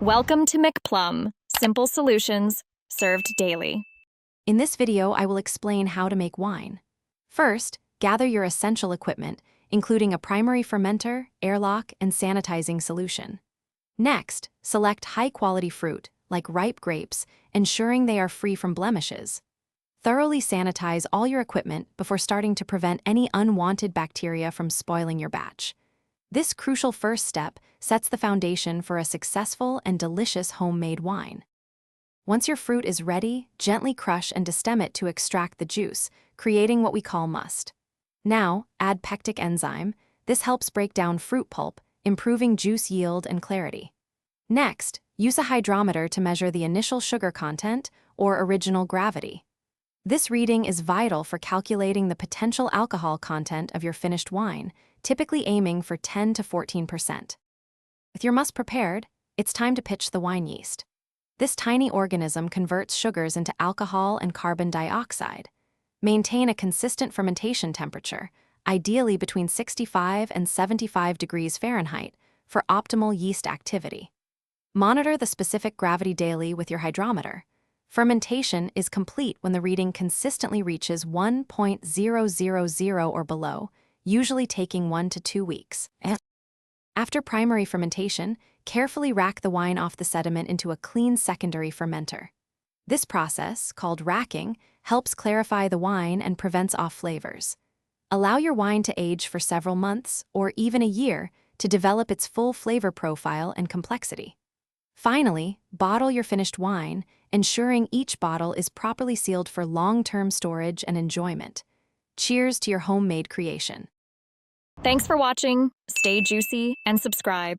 Welcome to McPlum, simple solutions served daily. In this video, I will explain how to make wine. First, gather your essential equipment, including a primary fermenter, airlock, and sanitizing solution. Next, select high-quality fruit, like ripe grapes, ensuring they are free from blemishes. Thoroughly sanitize all your equipment before starting to prevent any unwanted bacteria from spoiling your batch. This crucial first step sets the foundation for a successful and delicious homemade wine. Once your fruit is ready, gently crush and destem it to extract the juice, creating what we call must. Now, add pectic enzyme. This helps break down fruit pulp, improving juice yield and clarity. Next, use a hydrometer to measure the initial sugar content, or original gravity. This reading is vital for calculating the potential alcohol content of your finished wine, typically aiming for 10 to 14%. With your must prepared, it's time to pitch the wine yeast. This tiny organism converts sugars into alcohol and carbon dioxide. Maintain a consistent fermentation temperature, ideally between 65 and 75 degrees Fahrenheit, for optimal yeast activity. Monitor the specific gravity daily with your hydrometer. Fermentation is complete when the reading consistently reaches 1.000 or below, usually taking 1 to 2 weeks. After primary fermentation, carefully rack the wine off the sediment into a clean secondary fermenter. This process, called racking, helps clarify the wine and prevents off flavors. Allow your wine to age for several months, or even a year, to develop its full flavor profile and complexity. Finally, bottle your finished wine, ensuring each bottle is properly sealed for long-term storage and enjoyment. Cheers to your homemade creation. Thanks for watching. Stay juicy and subscribe.